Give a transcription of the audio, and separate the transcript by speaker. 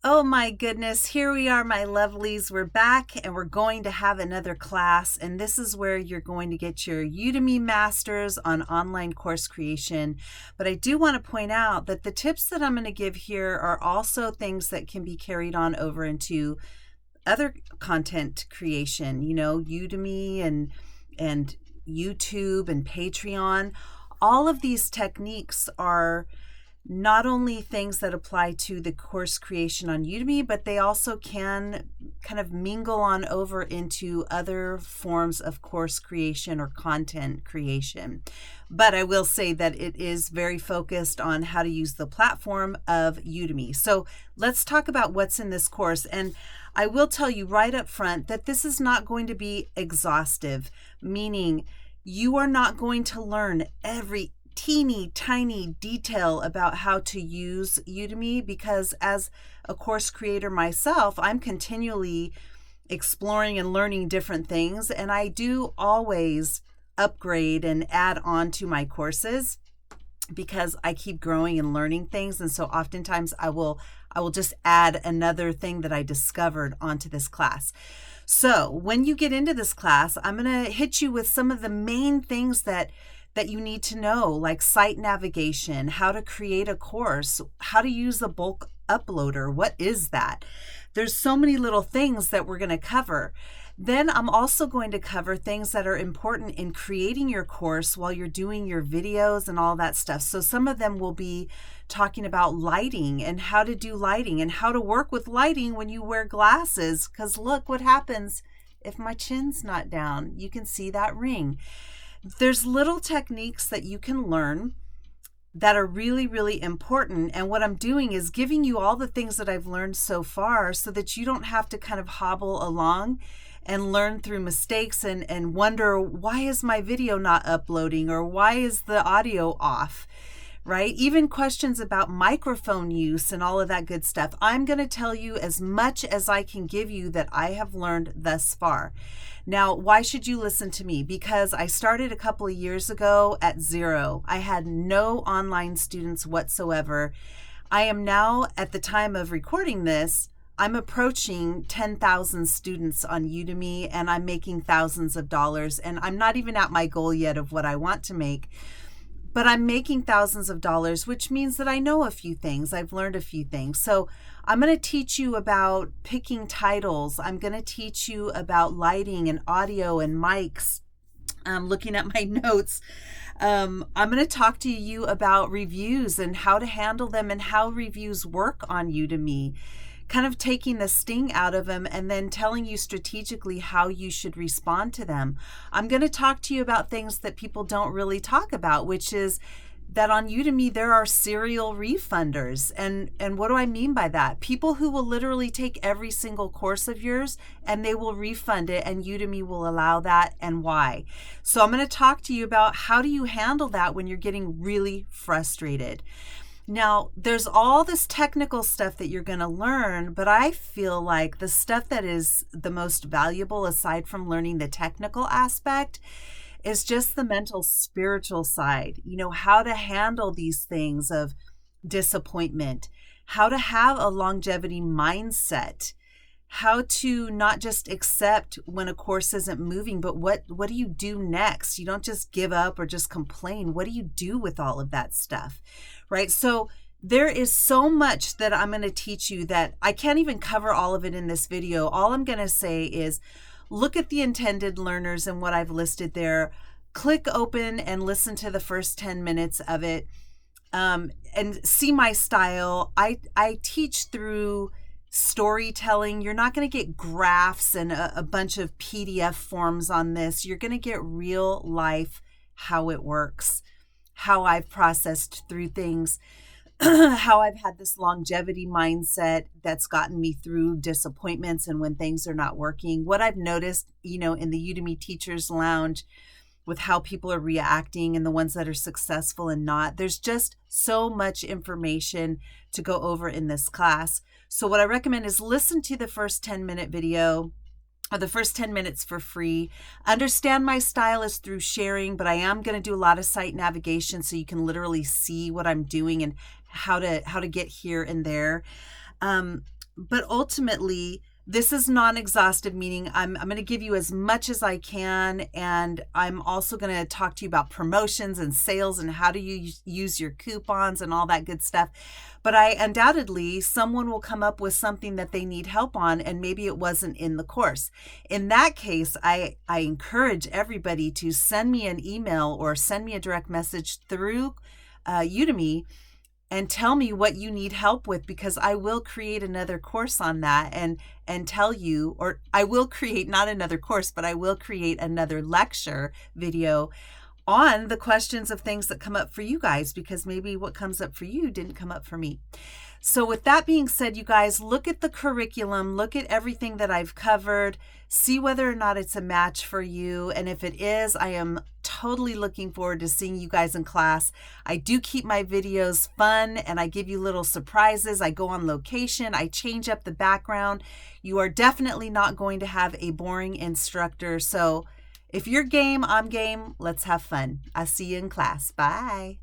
Speaker 1: Oh my goodness, here we are, my lovelies. We're back and we're going to have another class. And this is where you're going to get your Udemy Masters on online course creation. But I do want to point out that the tips that I'm going to give here are also things that can be carried on over into other content creation, Udemy and YouTube and Patreon. All of these techniques are not only things that apply to the course creation on Udemy, but they also can kind of mingle on over into other forms of course creation or content creation. But I will say that it is very focused on how to use the platform of Udemy. So let's talk about what's in this course. And I will tell you right up front that this is not going to be exhaustive, meaning you are not going to learn every teeny tiny detail about how to use Udemy, because as a course creator myself, I'm continually exploring and learning different things, and I do always upgrade and add on to my courses because I keep growing and learning things. And so oftentimes I will just add another thing that I discovered onto this class. So when you get into this class, I'm going to hit you with some of the main things that you need to know, like site navigation, how to create a course, how to use the bulk uploader. What is that? There's so many little things that we're going to cover. Then I'm also going to cover things that are important in creating your course while you're doing your videos and all that stuff. So some of them will be talking about lighting and how to do lighting and how to work with lighting when you wear glasses. Because look what happens if my chin's not down. You can see that ring. There's little techniques that you can learn that are really, really important. And what I'm doing is giving you all the things that I've learned so far so that you don't have to kind of hobble along and learn through mistakes and wonder, why is my video not uploading, or why is the audio off? Right? Even questions about microphone use and all of that good stuff. I'm going to tell you as much as I can give you that I have learned thus far. Now, why should you listen to me? Because I started a couple of years ago at zero. I had no online students whatsoever. I am now, at the time of recording this, I'm approaching 10,000 students on Udemy, and I'm making thousands of dollars. And I'm not even at my goal yet of what I want to make. But I'm making thousands of dollars, which means that I know a few things. I've learned a few things. So I'm going to teach you about picking titles. I'm going to teach you about lighting and audio and mics. Looking at my notes. I'm going to talk to you about reviews and how to handle them and how reviews work on Udemy. Kind of taking the sting out of them and then telling you strategically how you should respond to them. I'm going to talk to you about things that people don't really talk about, which is that on Udemy there are serial refunders. And what do I mean by that? People who will literally take every single course of yours and they will refund it, and Udemy will allow that, and why. So I'm going to talk to you about how do you handle that when you're getting really frustrated. Now, there's all this technical stuff that you're going to learn, but I feel like the stuff that is the most valuable, aside from learning the technical aspect, is just the mental, spiritual side. How to handle these things of disappointment, how to have a longevity mindset, how to not just accept when a course isn't moving, but what do you do next? You don't just give up or just complain. What do you do with all of that stuff, right? So there is so much that I'm going to teach you that I can't even cover all of it in this video. All I'm going to say is look at the intended learners and what I've listed there. Click open and listen to the first 10 minutes of it, and see my style. I teach through storytelling. You're not going to get graphs and a bunch of PDF forms on this. You're going to get real life, how it works, how I've processed through things, how I've had this longevity mindset that's gotten me through disappointments and when things are not working. What I've noticed, in the Udemy Teachers Lounge with how people are reacting and the ones that are successful and not. There's just so much information to go over in this class. So what I recommend is listen to the first 10-minute video, or the first 10 minutes for free. Understand my style is through sharing, but I am going to do a lot of site navigation so you can literally see what I'm doing and how to get here and there. But ultimately, this is non-exhaustive, meaning I'm going to give you as much as I can, and I'm also going to talk to you about promotions and sales and how do you use your coupons and all that good stuff. But I undoubtedly, someone will come up with something that they need help on, and maybe it wasn't in the course. In that case, I encourage everybody to send me an email or send me a direct message through Udemy and tell me what you need help with, because I will create another course on that and tell you, or I will create not another course, but I will create another lecture video on the questions of things that come up for you guys, because maybe what comes up for you didn't come up for me. So with that being said, you guys, look at the curriculum, look at everything that I've covered, see whether or not it's a match for you. And if it is, I am totally looking forward to seeing you guys in class. I do keep my videos fun and I give you little surprises. I go on location, I change up the background. You are definitely not going to have a boring instructor. So if you're game, I'm game. Let's have fun. I'll see you in class. Bye.